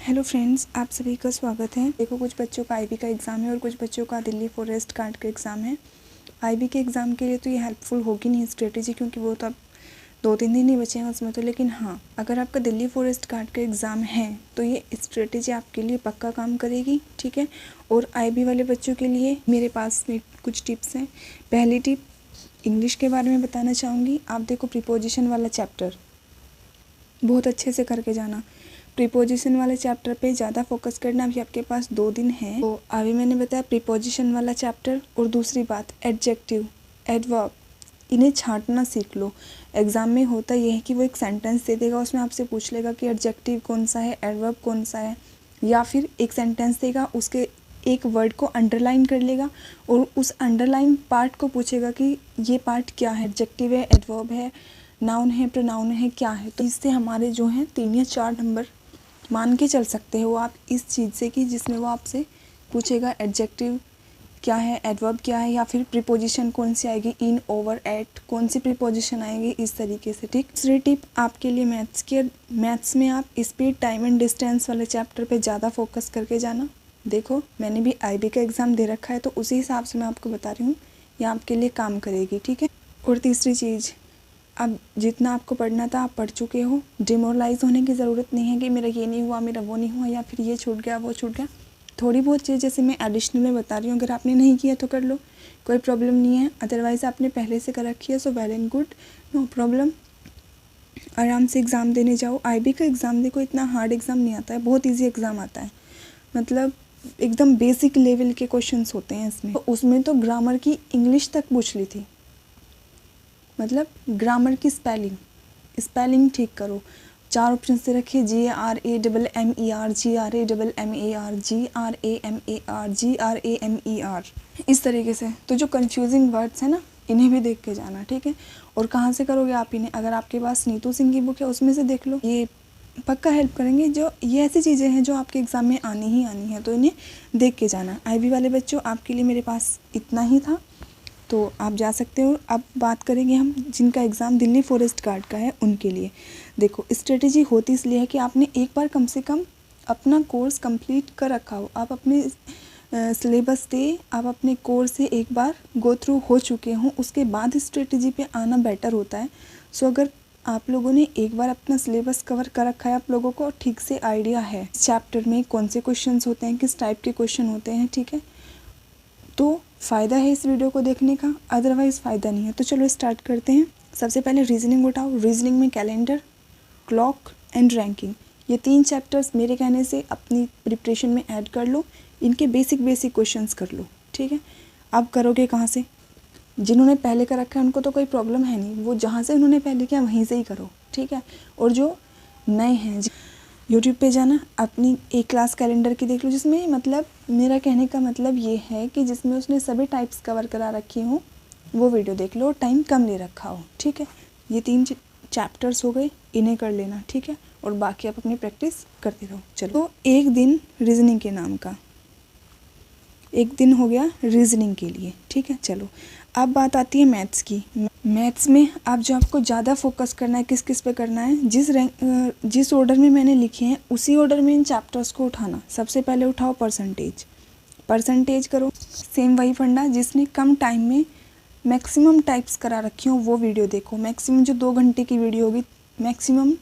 Hello friends, आप सभी का स्वागत है। देखो, कुछ बच्चों का आईबी का एग्ज़ाम है और कुछ बच्चों का दिल्ली फॉरेस्ट गार्ड का एग्ज़ाम है। आईबी के एग्ज़ाम के लिए तो ये हेल्पफुल होगी नहीं स्ट्रेटेजी, क्योंकि वो तो अब 2-3 दिन ही बचे हैं उसमें तो। लेकिन हाँ, अगर आपका दिल्ली फॉरेस्ट गार्ड का एग्ज़ाम है तो ये स्ट्रेटेजी आपके लिए पक्का काम करेगी, ठीक है। और आईबी वाले बच्चों के लिए मेरे पास में कुछ टिप्स हैं। पहली टिप, इंग्लिश के बारे में बताना चाहूँगी। आप देखो, प्रीपोजिशन वाला चैप्टर बहुत अच्छे से करके जाना। प्रीपोजिशन वाले चैप्टर पे ज़्यादा फोकस करना। अभी आपके पास 2 दिन हैं, तो अभी मैंने बताया प्रीपोजिशन वाला चैप्टर। और दूसरी बात, एडजेक्टिव, एडवर्ब, इन्हें छांटना सीख लो। एग्ज़ाम में होता यह है कि वो एक सेंटेंस दे देगा, उसमें आपसे पूछ लेगा कि एडजेक्टिव कौन सा है, एडवर्ब कौन सा है, या फिर एक सेंटेंस देगा, उसके एक वर्ड को अंडरलाइन कर लेगा और उस अंडरलाइन पार्ट को पूछेगा कि ये पार्ट क्या है, एडजेक्टिव है, एडवर्ब है, नाउन है, प्रोनाउन है, क्या है। तो इससे हमारे जो हैं 3 या 4 नंबर मान के चल सकते हो आप इस चीज़ से कि जिसमें वो आपसे पूछेगा एडजेक्टिव क्या है, एडवर्ब क्या है, या फिर प्रीपोजिशन कौन सी आएगी, इन, ओवर, एट, कौन सी प्रीपोजिशन आएगी, इस तरीके से, ठीक। दूसरी टिप आपके लिए मैथ्स की। मैथ्स में आप स्पीड, टाइम एंड डिस्टेंस वाले चैप्टर पे ज़्यादा फोकस करके जाना। देखो, मैंने भी आईबी का एग्ज़ाम दे रखा है, तो उसी हिसाब से मैं आपको बता रही हूँ, ये आपके लिए काम करेगी, ठीक है। और तीसरी चीज़, अब जितना आपको पढ़ना था आप पढ़ चुके हो। डिमोरलाइज़ होने की ज़रूरत नहीं है कि मेरा ये नहीं हुआ, मेरा वो नहीं हुआ, या फिर ये छूट गया, वो छूट गया। थोड़ी बहुत चीज़ जैसे मैं एडिशनल में बता रही हूँ, अगर आपने नहीं किया तो कर लो, कोई प्रॉब्लम नहीं है। अदरवाइज़ आपने पहले से कर रखी है, so well and good, no problem. आराम से एग्ज़ाम देने जाओ। आईबी का एग्ज़ाम देखो, इतना हार्ड एग्ज़ाम नहीं आता है, बहुत ईजी एग्ज़ाम आता है। मतलब एकदम बेसिक लेवल के क्वेश्चंस होते हैं इसमें। तो उसमें तो ग्रामर की इंग्लिश तक पूछ ली थी, मतलब ग्रामर की स्पेलिंग ठीक करो। 4 ऑप्शन से रखे, GRAMMER, GRAMMAR, GRAMAR, GRAMER, इस तरीके से। तो जो कंफ्यूजिंग वर्ड्स हैं ना, इन्हें भी देख के जाना, ठीक है। और कहाँ से करोगे आप इन्हें, अगर आपके पास नीतू सिंह की बुक है उसमें से देख लो, ये पक्का हेल्प करेंगे। जो ये ऐसी चीज़ें हैं जो आपके एग्ज़ाम में आनी ही आनी है, तो इन्हें देख के जाना। आईबी वाले बच्चों, आपके लिए मेरे पास इतना ही था, तो आप जा सकते हो। अब बात करेंगे हम जिनका एग्ज़ाम दिल्ली फॉरेस्ट गार्ड का है उनके लिए। देखो, स्ट्रेटेजी होती इसलिए है कि आपने एक बार कम से कम अपना कोर्स कंप्लीट कर रखा हो, आप अपने सिलेबस से, आप अपने कोर्स से एक बार गो थ्रू हो चुके हों, उसके बाद स्ट्रेटेजी पे आना बेटर होता है। सो अगर आप लोगों ने एक बार अपना सिलेबस कवर कर रखा है, आप लोगों को ठीक से आइडिया है चैप्टर में कौन से क्वेश्चंस होते हैं, किस टाइप के क्वेश्चन होते हैं, ठीक है, तो फ़ायदा है इस वीडियो को देखने का, अदरवाइज़ फ़ायदा नहीं है। तो चलो स्टार्ट करते हैं। सबसे पहले रीजनिंग उठाओ। रीजनिंग में कैलेंडर, क्लॉक एंड रैंकिंग, ये 3 चैप्टर्स मेरे कहने से अपनी प्रिपरेशन में ऐड कर लो। इनके बेसिक क्वेश्चंस कर लो, ठीक है। अब करोगे कहाँ से, जिन्होंने पहले कर रखा है उनको तो कोई प्रॉब्लम है नहीं, वो जहाँ से उन्होंने पहले किया वहीं से ही करो, ठीक है। और जो नए हैं, यूट्यूब पे जाना, अपनी एक क्लास कैलेंडर की देख लो, जिसमें मतलब मेरा कहने का मतलब ये है कि जिसमें उसने सभी टाइप्स कवर करा रखी हों, वो वीडियो देख लो, टाइम कम ले रखा हो, ठीक है। ये 3 चैप्टर्स हो गए, इन्हें कर लेना, ठीक है। और बाकी आप अपनी प्रैक्टिस करते रहो। चलो, तो एक दिन रीजनिंग के नाम का, एक दिन हो गया रीजनिंग के लिए, ठीक है। चलो, अब बात आती है मैथ्स की। मैथ्स में आप जो आपको ज़्यादा फोकस करना है, किस किस पे करना है, जिस ऑर्डर में मैंने लिखे हैं उसी ऑर्डर में इन चैप्टर्स को उठाना। सबसे पहले उठाओ परसेंटेज करो। सेम वही फंडा, जिसने कम टाइम में मैक्सिमम टाइप्स करा रखी हो वो वीडियो देखो। मैक्सिमम जो 2 घंटे की वीडियो होगी, मैक्सिमम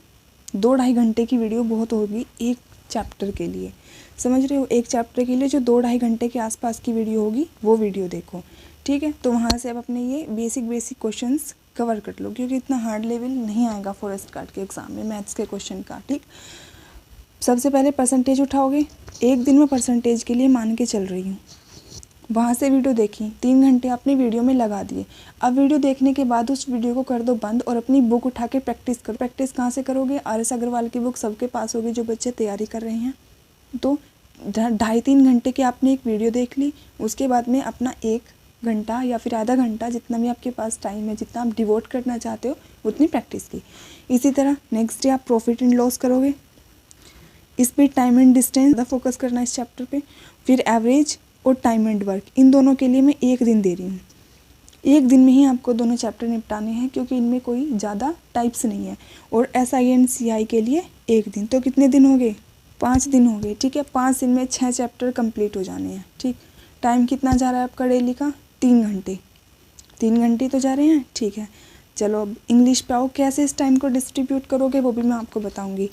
2-2.5 घंटे की वीडियो बहुत होगी एक चैप्टर के लिए, समझ रहे हो। एक चैप्टर के लिए जो 2-2.5 घंटे के आसपास की वीडियो होगी वो वीडियो देखो, ठीक है। तो वहाँ से आप अपने ये बेसिक क्वेश्चंस कवर कर लो, क्योंकि इतना हार्ड लेवल नहीं आएगा फॉरेस्ट गार्ड के एग्ज़ाम में मैथ्स के क्वेश्चन का, ठीक। सबसे पहले परसेंटेज उठाओगे। एक दिन में परसेंटेज के लिए मान के चल रही हूँ, वहाँ से वीडियो देखी, 3 घंटे अपनी वीडियो में लगा दिए। अब वीडियो देखने के बाद उस वीडियो को कर दो बंद और अपनी बुक उठा के प्रैक्टिस करो। प्रैक्टिस कहाँ से करोगे, RS अग्रवाल की बुक सबके पास होगी जो बच्चे तैयारी कर रहे हैं। तो 2.5-3 घंटे की आपने एक वीडियो देख ली, उसके बाद में अपना 1 घंटा या फिर आधा घंटा, जितना भी आपके पास टाइम है, जितना आप डिवोट करना चाहते हो, उतनी प्रैक्टिस की। इसी तरह नेक्स्ट डे आप प्रॉफिट एंड लॉस करोगे। स्पीड, टाइम एंड डिस्टेंस ज़्यादा फोकस करना है इस चैप्टर पे। फिर एवरेज और टाइम एंड वर्क, इन दोनों के लिए मैं 1 दिन दे रही हूँ। 1 दिन में ही आपको दोनों चैप्टर निपटाने हैं, क्योंकि इनमें कोई ज़्यादा टाइप्स नहीं है। और SI एंड CI के लिए 1 दिन, तो कितने दिन हो गए, 5 दिन हो गए, ठीक है। 5 दिन में 6 चैप्टर कंप्लीट हो जाने हैं, ठीक। टाइम कितना जा रहा है आपका डेली का? 3 घंटे। 3 घंटे तो जा रहे हैं, ठीक है। चलो अब इंग्लिश पे आओ। कैसे इस टाइम को डिस्ट्रीब्यूट करोगे वो भी मैं आपको बताऊंगी।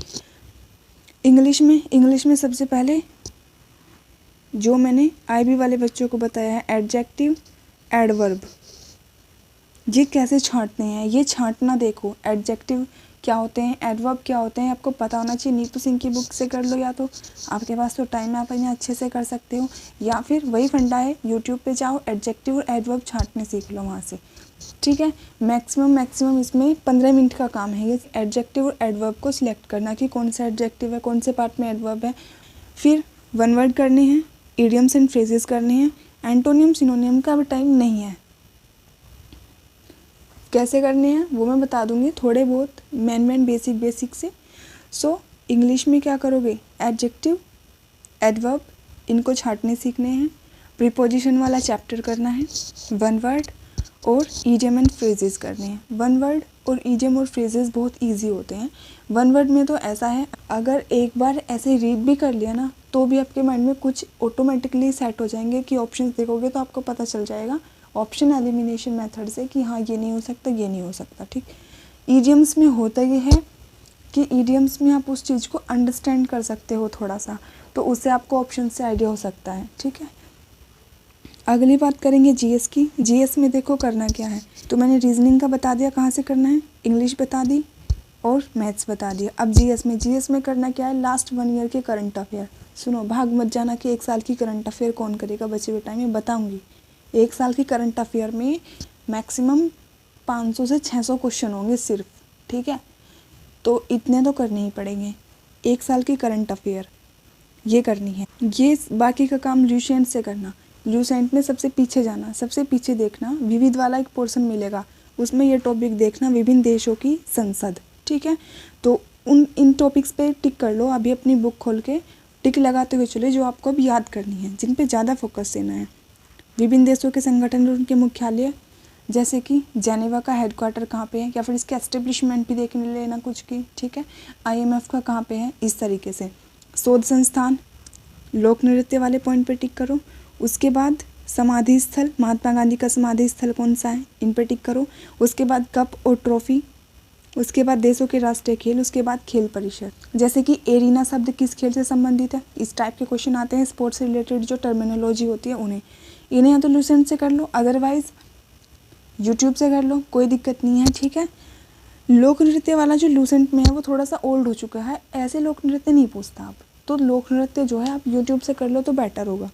इंग्लिश में सबसे पहले जो मैंने आईबी वाले बच्चों को बताया है, एडजेक्टिव, एडवर्ब, ये कैसे छांटने हैं, ये छांटना देखो। एडजेक्टिव क्या होते हैं, एडवर्ब क्या होते हैं, आपको पता होना चाहिए। नीतू सिंह की बुक से कर लो, या तो आपके पास तो टाइम है, आप इन्हें अच्छे से कर सकते हो, या फिर वही फंडा है, यूट्यूब पे जाओ, एडजेक्टिव और एडवर्ब छांटने सीख लो वहाँ से, ठीक है। मैक्सिमम इसमें 15 मिनट का काम है ये एडजेक्टिव और एडवर्ब को सिलेक्ट करना कि कौन सा एडजेक्टिव है, कौन से पार्ट में एडवर्ब है। फिर वन वर्ड करने हैं, इडियम्स एंड फ्रेजेस करने हैं। एंटोनियम सिनोनियम का अभी टाइम नहीं है, कैसे करने हैं वो मैं बता दूंगी थोड़े बहुत मेन बेसिक से। सो इंग्लिश में क्या करोगे, एडजेक्टिव, एडवर्ब, इनको छांटने सीखने हैं। प्रीपोजिशन वाला चैप्टर करना है। वन वर्ड और ईडियम एंड फ्रेजेस करने हैं। वन वर्ड और ईडियम और फ्रेजेस बहुत इजी होते हैं। वन वर्ड में तो ऐसा है, अगर एक बार ऐसे रीड भी कर लिया ना तो भी आपके माइंड में कुछ ऑटोमेटिकली सेट हो जाएंगे कि ऑप्शंस देखोगे तो आपको पता चल जाएगा ऑप्शन एलिमिनेशन मेथड से कि हाँ ये नहीं हो सकता, ये नहीं हो सकता, ठीक। ईडियम्स में होता ये है कि ईडियम्स में आप उस चीज़ को अंडरस्टैंड कर सकते हो थोड़ा सा, तो उससे आपको ऑप्शन से आइडिया हो सकता है, ठीक है। अगली बात करेंगे जीएस की। जीएस में देखो करना क्या है, तो मैंने रीजनिंग का बता दिया कहाँ से करना है, इंग्लिश बता दी और मैथ्स बता दिया। अब जीएस में करना क्या है, लास्ट 1 ईयर के करंट अफेयर। सुनो, भाग मत जाना कि 1 साल की करंट अफेयर कौन करेगा बच्चे हुए टाइम में, बताऊंगी। 1 साल की करंट अफेयर में मैक्सिमम 500 से 600 क्वेश्चन होंगे सिर्फ, ठीक है। तो इतने तो करने ही पड़ेंगे। 1 साल की करंट अफेयर ये करनी है। ये बाकी का काम ल्यूसेंट से करना। ल्यूसेंट में सबसे पीछे जाना, सबसे पीछे देखना, विविध वाला एक पोर्शन मिलेगा, उसमें ये टॉपिक देखना, विभिन्न देशों की संसद, ठीक है। तो इन टॉपिक्स पे टिक कर लो। अभी अपनी बुक खोल के टिक लगाते हुए चले जो आपको अब याद करनी है, जिन पे ज़्यादा फोकस देना है। विभिन्न देशों के संगठन और उनके मुख्यालय, जैसे कि जेनेवा का हेडक्वार्टर कहाँ पे है, या फिर इसके एस्टेब्लिशमेंट भी देखने लेना कुछ की, ठीक है। आईएमएफ का कहाँ पे है, इस तरीके से। शोध संस्थान, लोक नृत्य वाले पॉइंट पे टिक करो। उसके बाद समाधि स्थल, महात्मा गांधी का समाधि स्थल कौन सा है, इन पे टिक करो। उसके बाद कप और ट्रॉफी, उसके बाद देशों के राष्ट्रीय खेल, उसके बाद खेल परिषद। जैसे कि एरिना शब्द किस खेल से संबंधित है, इस टाइप के क्वेश्चन आते हैं। स्पोर्ट्स से रिलेटेड जो टर्मिनोलॉजी होती है इन्हें या तो लूसेंट से कर लो, अदरवाइज यूट्यूब से कर लो, कोई दिक्कत नहीं है, ठीक है। लोक नृत्य वाला जो लूसेंट में है वो थोड़ा सा ओल्ड हो चुका है, ऐसे लोक नृत्य नहीं पूछता आप, तो लोक नृत्य जो है आप यूट्यूब से कर लो तो बेटर होगा।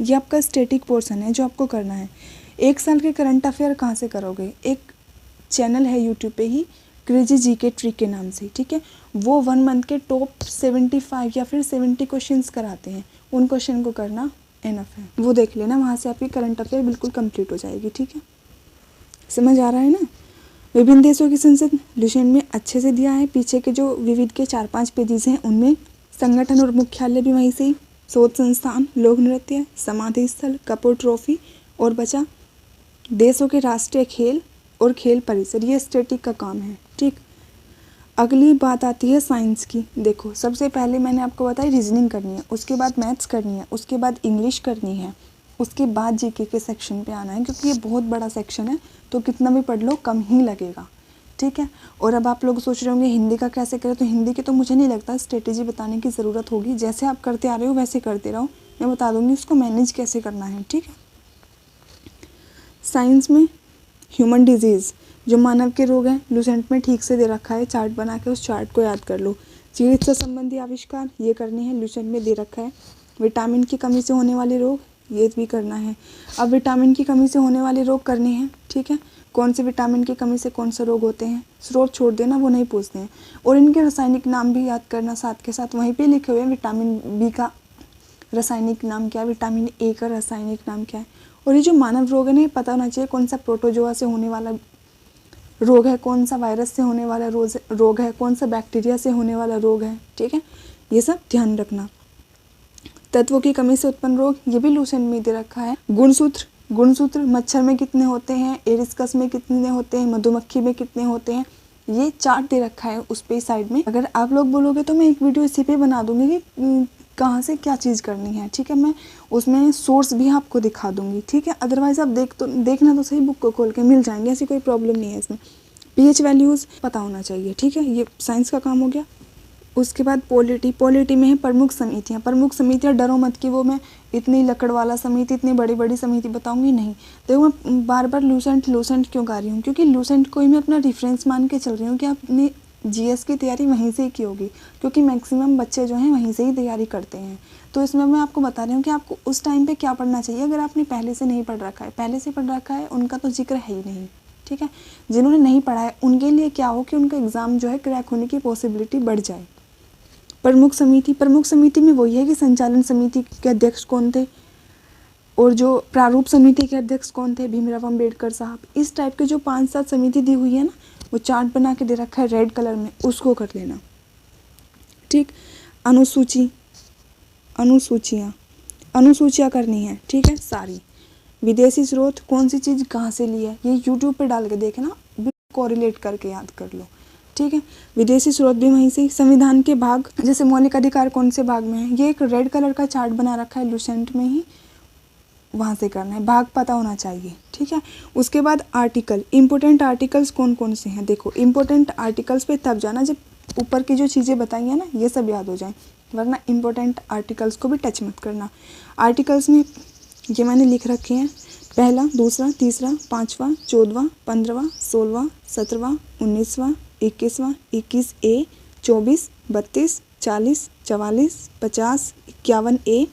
ये आपका स्टैटिक पोर्शन है जो आपको करना है। 1 साल के करंट अफेयर कहाँ से करोगे, एक चैनल है यूट्यूब पे ही, क्रेजी जीके ट्रिक के नाम से, ठीक है। वो 1 मंथ के टॉप 75 या फिर 70 क्वेश्चंस कराते हैं, उन क्वेश्चन को करना एनफ है, वो देख लेना, वहाँ से आपकी करंट अफेयर बिल्कुल कंप्लीट हो जाएगी, ठीक है। समझ आ रहा है ना। विभिन्न देशों की संसद लुसेंट में अच्छे से दिया है। पीछे के जो विविध के 4-5 पेजेस हैं उनमें संगठन और मुख्यालय भी वहीं से ही, शोध संस्थान, लोक नृत्य, समाधि स्थल, कप और ट्रॉफी, और बचा देशों के राष्ट्रीय खेल और खेल परिसर। ये स्टैटिक का काम है, ठीक। अगली बात आती है साइंस की। देखो सबसे पहले मैंने आपको बताया रीजनिंग करनी है, उसके बाद मैथ्स करनी है, उसके बाद इंग्लिश करनी है, उसके बाद जीके के सेक्शन पे आना है, क्योंकि ये बहुत बड़ा सेक्शन है तो कितना भी पढ़ लो कम ही लगेगा, ठीक है। और अब आप लोग सोच रहे होंगे हिंदी का कैसे करें, तो हिंदी की तो मुझे नहीं लगता स्ट्रेटेजी बताने की ज़रूरत होगी, जैसे आप करते आ रहे हो वैसे करते रहो, मैं बता दूँगी उसको मैनेज कैसे करना है, ठीक है। साइंस में ह्यूमन डिजीज़, जो मानव के रोग हैं, लुसेंट में ठीक से दे रखा है, चार्ट बना के उस चार्ट को याद कर लो। चिकित्सा संबंधी आविष्कार ये करनी है, लुसेंट में दे रखा है। विटामिन की कमी से होने वाले रोग ये भी करना है। अब विटामिन की कमी से होने वाले रोग करने हैं, ठीक है। कौन से विटामिन की कमी से कौन से रोग होते हैं, स्रोत छोड़ देना, वो नहीं पूछते हैं। और इनके रासायनिक नाम भी याद करना साथ के साथ, वहीं पे लिखे हुए हैं। विटामिन बी का रासायनिक नाम क्या है, विटामिन ए का रासायनिक नाम क्या है। और ये जो मानव रोग है ना, पता होना चाहिए कौन सा प्रोटोजोआ से होने वाला रोग है, कौन सा वायरस से होने वाला रोग है, कौन सा बैक्टीरिया से होने वाला रोग है, ठीक है। ये सब ध्यान रखना। तत्वों की कमी से उत्पन्न रोग ये भी लुसेंट में दे रखा है। गुणसूत्र मच्छर में कितने होते हैं, एरिस्कस में कितने होते हैं, मधुमक्खी में कितने होते हैं, ये चार्ट दे रखा है उस पे साइड में। अगर आप लोग बोलोगे तो मैं एक वीडियो इसी पे बना दूंगी कि कहाँ से क्या चीज़ करनी है, ठीक है। मैं उसमें सोर्स भी आपको दिखा दूंगी, ठीक है। अदरवाइज़ आप देखना तो सही, बुक को खोल के मिल जाएंगे, ऐसी कोई प्रॉब्लम नहीं है इसमें। पीएच वैल्यूज़ पता होना चाहिए, ठीक है। ये साइंस का काम हो गया। उसके बाद पॉलिटी में है प्रमुख समितियाँ। प्रमुख समितियाँ डरो मत कि वो मैं इतनी लकड़ वाला समिति, इतनी बड़ी बड़ी समिति बताऊंगी, नहीं। देखो मैं बार बार लूसेंट क्यों गा रही हूँ, क्योंकि लूसेंट को ही मैं अपना रेफरेंस मान के चल रही हूँ कि आपने जीएस की तैयारी वहीं से ही की होगी, क्योंकि मैक्सिमम बच्चे जो हैं वहीं से ही तैयारी करते हैं। तो इसमें मैं आपको बता रही हूँ कि आपको उस टाइम पे क्या पढ़ना चाहिए। अगर आपने पहले से नहीं पढ़ रखा है, पहले से पढ़ रखा है, उनका तो जिक्र है ही नहीं, ठीक है। जिन्होंने नहीं पढ़ा है उनके लिए क्या हो कि उनका एग्ज़ाम जो है क्रैक होने की पॉसिबिलिटी बढ़ जाए। प्रमुख समिति में वही है कि संचालन समिति के अध्यक्ष कौन थे और जो प्रारूप समिति के अध्यक्ष कौन थे, भीमराव अंबेडकर साहब। इस टाइप के जो 5-7 समिति दी हुई है ना, वो चार्ट बना के दे रखा है रेड कलर में, उसको कर लेना, ठीक। अनुसूचियाँ करनी है, ठीक है, सारी। विदेशी स्रोत, कौन सी चीज़ कहाँ से ली है, ये यूट्यूब पे डाल के देखना, कोरिलेट करके याद कर लो, ठीक है। विदेशी स्रोत भी वहीं से। संविधान के भाग, जैसे मौलिक अधिकार कौन से भाग में है, ये एक रेड कलर का चार्ट बना रखा है लूसेंट में ही, वहाँ से करना है, भाग पता होना चाहिए, ठीक है। उसके बाद आर्टिकल, इम्पोर्टेंट आर्टिकल्स कौन कौन से हैं, देखो इम्पोर्टेंट आर्टिकल्स पे तब जाना जब ऊपर की जो चीज़ें बताई हैं ना ये सब याद हो जाए, वरना इम्पोर्टेंट आर्टिकल्स को भी टच मत करना। आर्टिकल्स में ये मैंने लिख रखे हैं, पहला, दूसरा, तीसरा, पाँचवा, 14वां, 15वां, 16वां, 17वां, 19वां, 21वां, 21A, 24, 32, 40, 44, 50, 51A,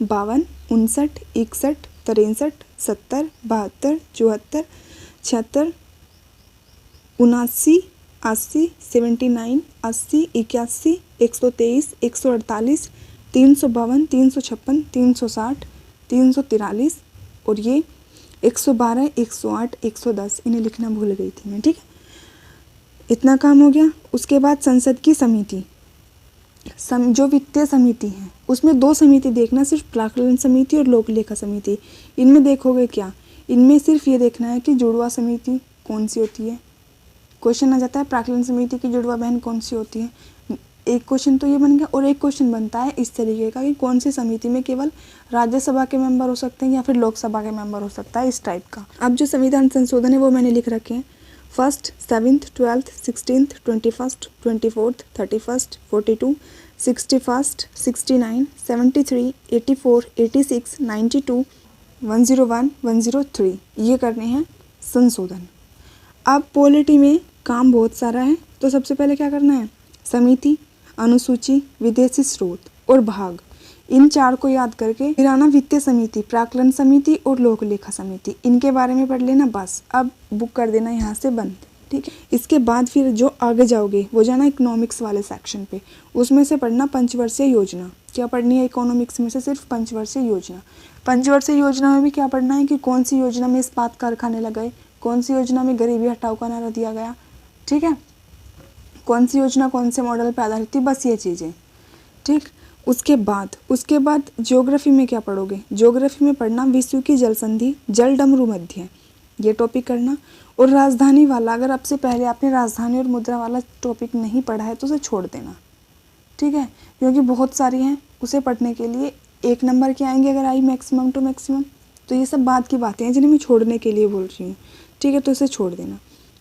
52, 59, 61, 63, 70, 72, 74, 76, 79, 80, 79, 80, 81, 123, 148, 352, 356, 360, 343 और ये 112, 108, 110, इन्हें लिखना भूल गई थी मैं, ठीक है। इतना काम हो गया। उसके बाद संसद की समिति, जो वित्तीय समिति है उसमें 2 समिति देखना, सिर्फ प्राक्कलन समिति और लोक लेखा समिति। इनमें देखोगे क्या, इनमें सिर्फ ये देखना है कि जुड़वा समिति कौन सी होती है। क्वेश्चन आ जाता है प्राक्कलन समिति की जुड़वा बहन कौन सी होती है, एक क्वेश्चन तो ये बन गया। और एक क्वेश्चन बनता है इस तरीके का कि कौन सी समिति में केवल राज्यसभा के मेंबर हो सकते हैं या फिर लोकसभा के मेंबर हो सकता है, इस टाइप का। अब जो संविधान संशोधन है वो मैंने लिख रखे हैं, 1st, 7th, 12th, 16th, 21st, 24th, 31st, 42, 61st, 69, 73, 84, 86, 92, 101, 103, ये करने हैं संशोधन। अब पॉलिटी में काम बहुत सारा है, तो सबसे पहले क्या करना है, समिति, अनुसूची, विदेशी स्रोत और भाग, इन 4 को याद करके फिर आना वित्तीय समिति, प्राक्कलन समिति और लोक लेखा समिति, इनके बारे में पढ़ लेना बस। अब बुक कर देना यहाँ से बंद, ठीक है। इसके बाद फिर जो आगे जाओगे वो जाना इकोनॉमिक्स वाले सेक्शन पे, उसमें से पढ़ना पंचवर्षीय योजना। क्या पढ़नी है इकोनॉमिक्स में से, सिर्फ पंचवर्षीय योजना। पंचवर्षीय योजना में भी क्या पढ़ना है कि कौन सी योजना में इस्पात कारखाने लगाए, कौन सी योजना में गरीबी हटाओ का नारा दिया गया, ठीक है, कौन सी योजना कौन से मॉडल पर आधारित थी, बस ये चीज़ें, ठीक। उसके बाद ज्योग्राफी में क्या पढ़ोगे, ज्योग्राफी में पढ़ना विश्व की जल संधि, जल डमरू मध्य, ये टॉपिक करना। और राजधानी वाला, अगर आपसे पहले आपने राजधानी और मुद्रा वाला टॉपिक नहीं पढ़ा है तो उसे छोड़ देना, ठीक है, क्योंकि बहुत सारी हैं, उसे पढ़ने के लिए 1 नंबर के आएंगे अगर आई मैक्सिमम टू मैक्सिमम। तो ये सब बात की बातें हैं जिन्हें मैं छोड़ने के लिए बोल रही हूँ, ठीक है, तो इसे छोड़ देना।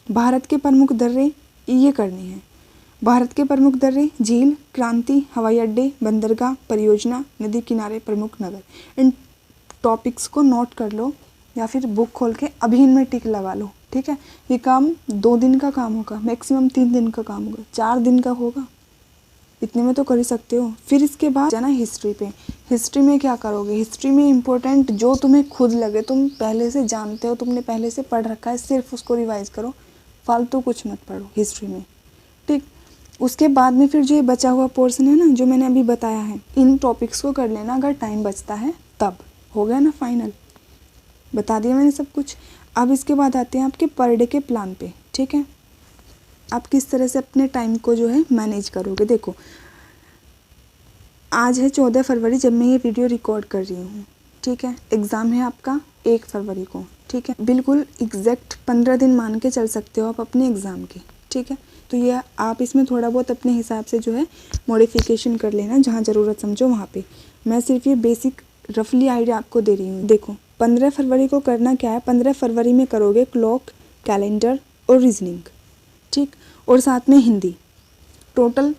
भारत के प्रमुख दर्रे ये करनी है, भारत के प्रमुख दर्रे, झील, क्रांति, हवाई अड्डे, बंदरगाह, परियोजना, नदी किनारे, प्रमुख नगर। इन टॉपिक्स को नोट कर लो या फिर बुक खोल के अभी इनमें टिक लगा लो, ठीक है। ये काम 2 दिन का काम होगा, मैक्सिमम 3 दिन का काम होगा, 4 दिन का होगा, इतने में तो कर ही सकते हो। फिर इसके बाद जाना हिस्ट्री पे। हिस्ट्री में क्या करोगे, हिस्ट्री में इम्पोर्टेंट जो तुम्हें खुद लगे, तुम पहले से जानते हो, तुमने पहले से पढ़ रखा है, सिर्फ उसको रिवाइज करो, फालतू कुछ मत पढ़ो हिस्ट्री में, ठीक। उसके बाद में फिर जो ये बचा हुआ पोर्शन है ना, जो मैंने अभी बताया है, इन टॉपिक्स को कर लेना अगर टाइम बचता है तब। हो गया ना फाइनल, बता दिया मैंने सब कुछ। अब इसके बाद आते हैं आपके पर डे के प्लान पे, ठीक है। आप किस तरह से अपने टाइम को जो है मैनेज करोगे। देखो आज है 14 फरवरी जब मैं ये वीडियो रिकॉर्ड कर रही हूँ, ठीक है। एग्ज़ाम है आपका 1 फरवरी को, ठीक है। बिल्कुल एग्जैक्ट 15 दिन मान के चल सकते हो आप अपने एग्ज़ाम के, ठीक। ठीक है। तो ये आप इसमें थोड़ा बहुत अपने हिसाब से जो है मॉडिफिकेशन कर लेना, जहाँ ज़रूरत समझो वहाँ पे। मैं सिर्फ ये बेसिक रफली आइडिया आपको दे रही हूँ। देखो 15 फरवरी को करना क्या है, 15 फरवरी में करोगे क्लॉक, कैलेंडर और रीजनिंग, ठीक, और साथ में हिंदी। टोटल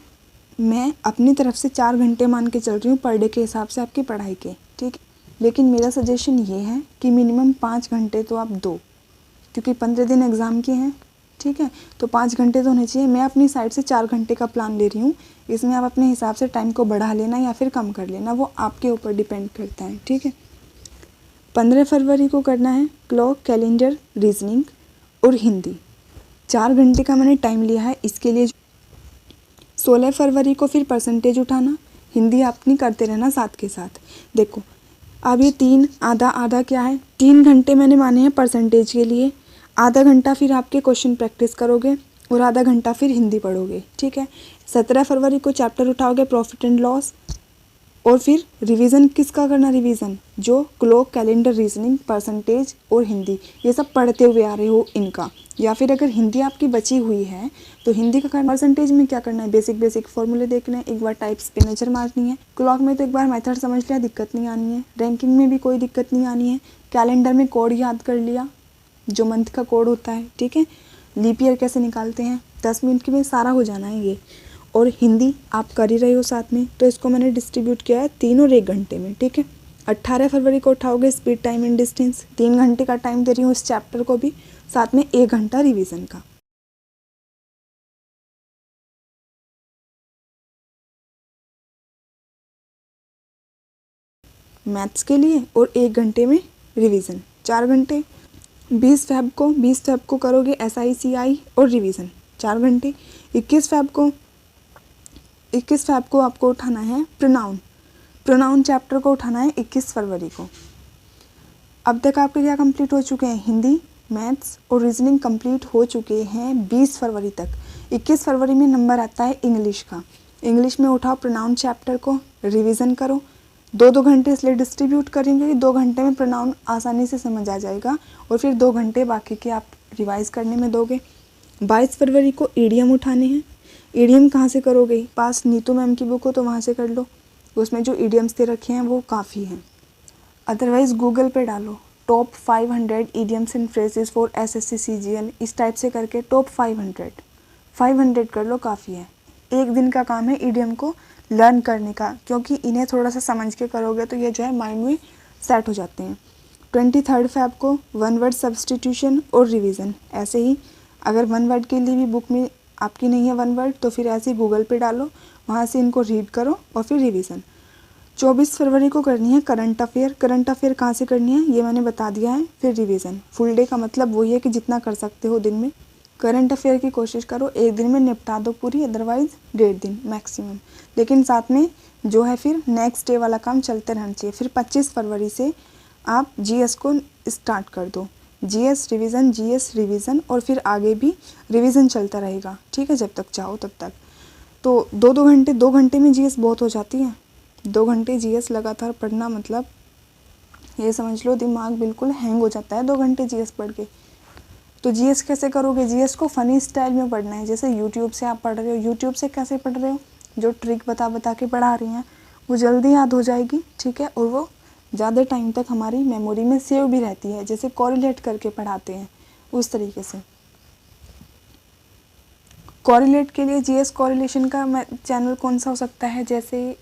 मैं अपनी तरफ से 4 घंटे मान के चल रही हूँ पर डे के हिसाब से आपकी पढ़ाई के, ठीक। लेकिन मेरा सजेशन ये है कि मिनिमम 5 घंटे तो आप दो, क्योंकि 15 दिन एग्ज़ाम के हैं, ठीक है। तो 5 घंटे तो होने चाहिए। मैं अपनी साइड से 4 घंटे का प्लान ले रही हूँ। इसमें आप अपने हिसाब से टाइम को बढ़ा लेना या फिर कम कर लेना, वो आपके ऊपर डिपेंड करता है, ठीक है। 15 फरवरी को करना है क्लॉक, कैलेंडर, रीजनिंग और हिंदी। 4 घंटे का मैंने टाइम लिया है इसके लिए। 16 फरवरी को फिर परसेंटेज उठाना, हिंदी अपनी करते रहना साथ के साथ। देखो अब ये 3 आधा आधा क्या है, 3 घंटे मैंने माने हैं परसेंटेज के लिए, आधा घंटा फिर आपके क्वेश्चन प्रैक्टिस करोगे और आधा घंटा फिर हिंदी पढ़ोगे, ठीक है। 17 फरवरी को चैप्टर उठाओगे प्रॉफिट एंड लॉस, और फिर रिवीजन किसका करना, रिवीजन जो क्लॉक, कैलेंडर, रीजनिंग, परसेंटेज और हिंदी ये सब पढ़ते हुए आ रहे हो इनका। या फिर अगर हिंदी आपकी बची हुई है तो हिंदी का करना। परसेंटेज में क्या करना है, बेसिक फॉर्मूले देखने हैं, एक बार टाइप्स पे नज़र मारनी है। क्लॉक में तो एक बार मेथड समझ लिया, दिक्कत नहीं आनी है। रैंकिंग में भी कोई दिक्कत नहीं आनी है। कैलेंडर में कोड याद कर लिया, जो मंथ का कोड होता है, ठीक है। लीप ईयर कैसे निकालते हैं, 10 मिनट में सारा हो जाना है ये। और हिंदी आप कर ही रहे हो साथ में, तो इसको मैंने डिस्ट्रीब्यूट किया है 3 और 1 घंटे में, ठीक है। 18 फरवरी को उठाओगे स्पीड, टाइम एंड डिस्टेंस, 3 घंटे का टाइम दे रही हूँ इस चैप्टर को भी, साथ में 1 घंटा रिवीजन का। मैथ्स के लिए और 1 घंटे में रिवीजन, 4 घंटे। 20 फेब को करोगे SICI और रिवीजन, 4 घंटे। 21 फेब को आपको उठाना है प्रोनाउन चैप्टर को उठाना है 21 फरवरी को। अब तक आपके क्या कंप्लीट हो चुके हैं, हिंदी, मैथ्स और रीजनिंग कंप्लीट हो चुके हैं 20 फरवरी तक। 21 फरवरी में नंबर आता है इंग्लिश का। इंग्लिश में उठाओ प्रोनाउन चैप्टर को, रिवीजन करो। 2-2 घंटे इसलिए डिस्ट्रीब्यूट करेंगे कि 2 घंटे में प्रोनाउन आसानी से समझ आ जाएगा और फिर 2 घंटे बाकी के आप रिवाइज करने में दोगे। 22 फरवरी को ईडीएम उठाने हैं। ईडीएम कहाँ से करोगे, पास नीतू मैम की बुक हो तो वहाँ से कर लो, उसमें जो ईडीएम्स दे रखे हैं वो काफ़ी हैं। अदरवाइज़ गूगल पे डालो top 500 EDMs and phrases for SSC CGL, इस टाइप से करके टॉप 500 कर लो, काफ़ी है। 1 दिन का काम है ईडीएम को लर्न करने का, क्योंकि इन्हें थोड़ा सा समझ के करोगे तो ये जो है माइंड में सेट हो जाते हैं। 23 फेब को 1 वर्ड सब्सटीट्यूशन और रिवीजन। ऐसे ही अगर 1 वर्ड के लिए भी बुक में आपकी नहीं है 1 वर्ड तो फिर ऐसे ही गूगल पे डालो, वहाँ से इनको रीड करो और फिर रिवीजन। 24 फरवरी को करनी है करंट अफेयर कहाँ से करनी है ये मैंने बता दिया है। फिर रिवीजन, फुल डे का मतलब वही है कि जितना कर सकते हो दिन में करंट अफेयर की कोशिश करो, 1 दिन में निपटा दो पूरी, अदरवाइज़ 1.5 दिन मैक्सिमम। लेकिन साथ में जो है फिर नेक्स्ट डे वाला काम चलते रहना चाहिए। फिर 25 फरवरी से आप GS को स्टार्ट कर दो, GS रिवीजन और फिर आगे भी रिवीजन चलता रहेगा, ठीक है, जब तक चाहो तब तक। तो 2 घंटे में GS बहुत हो जाती है। 2 घंटे GS लगातार पढ़ना मतलब ये समझ लो दिमाग बिल्कुल हैंग हो जाता है 2 घंटे GS पढ़ के। तो GS कैसे करोगे, GS को फ़नी स्टाइल में पढ़ना है, जैसे यूट्यूब से आप पढ़ रहे हो। यूट्यूब से कैसे पढ़ रहे हो, जो ट्रिक बता के पढ़ा रही हैं वो जल्दी याद हो जाएगी, ठीक है, और वो ज़्यादा टाइम तक हमारी मेमोरी में सेव भी रहती है, जैसे कोरिलेट करके पढ़ाते हैं उस तरीके से। कोरिलेट के लिए GS कोरिलेशन का चैनल कौन सा हो सकता है, जैसे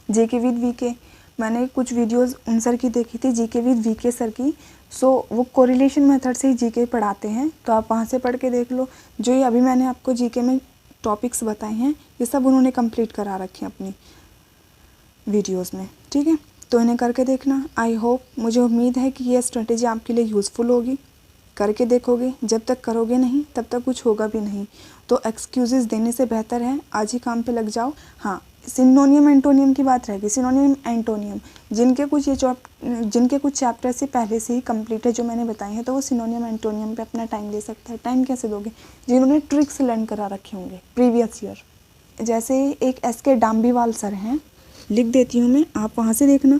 JK विद VK, मैंने कुछ वीडियोस उन सर की देखी थी, JK विद VK सर की। सो वो कोरिलेशन मेथड से ही GK पढ़ाते हैं, तो आप वहाँ से पढ़ के देख लो। जो ये अभी मैंने आपको GK में टॉपिक्स बताए हैं ये सब उन्होंने कंप्लीट करा रखे हैं अपनी वीडियोस में, ठीक है, तो इन्हें करके देखना। आई होप, मुझे उम्मीद है कि ये स्ट्रेटेजी आपके लिए यूज़फुल होगी। करके देखोगे, जब तक करोगे नहीं तब तक कुछ होगा भी नहीं। तो एक्सक्यूज़ेस देने से बेहतर है आज ही काम पे लग जाओ। हाँ, सिनोनियम एंटोनियम की बात रहेगी। सिनोनियम एंटोनियम जिनके कुछ चैप्टर से पहले से ही कंप्लीट है जो मैंने बताए हैं, तो वो सिनोनियम एंटोनियम पे अपना टाइम दे सकता है। टाइम कैसे दोगे, जिन्होंने ट्रिक्स लर्न करा रखे होंगे प्रीवियस ईयर, जैसे एक SK डाम्बीवाल सर हैं, लिख देती हूँ मैं, आप वहाँ से देखना।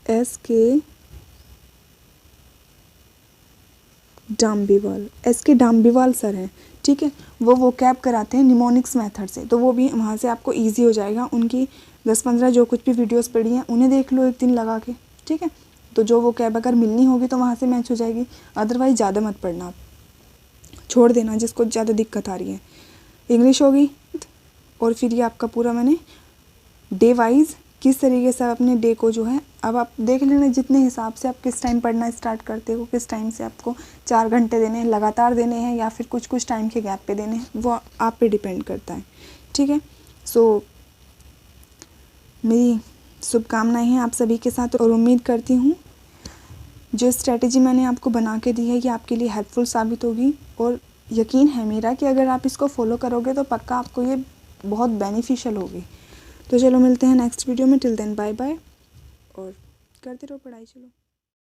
SK डाम्बीवाल, SK डाम्बीवाल सर हैं, ठीक है। वो कैब कराते हैं निमोनिक्स मेथड से, तो वो भी वहाँ से आपको ईजी हो जाएगा। उनकी 10-15 जो कुछ भी वीडियोस पड़ी हैं उन्हें देख लो एक दिन लगा के, ठीक है। तो जो वो कैब अगर मिलनी होगी तो वहाँ से मैच हो जाएगी, अदरवाइज़ ज़्यादा मत पढ़ना, आप छोड़ देना जिसको ज़्यादा दिक्कत आ रही है। इंग्लिश होगी, और फिर ये आपका पूरा मैंने डे वाइज किस तरीके से अपने डे को जो है, अब आप देख लेना जितने हिसाब से आप किस टाइम पढ़ना स्टार्ट करते हो, किस टाइम से आपको 4 घंटे देने हैं लगातार देने हैं या फिर कुछ कुछ टाइम के गैप पे देने हैं, वो आप पे डिपेंड करता है, ठीक है। सो मेरी शुभकामनाएं हैं आप सभी के साथ, और उम्मीद करती हूँ जो स्ट्रैटेजी मैंने आपको बना के दी है ये आपके लिए हेल्पफुल साबित होगी, और यकीन है मेरा कि अगर आप इसको फॉलो करोगे तो पक्का आपको ये बहुत बेनिफिशियल होगी। तो चलो मिलते हैं नेक्स्ट वीडियो में, टिल देन बाय बाय, और करते रहो पढ़ाई, चलो।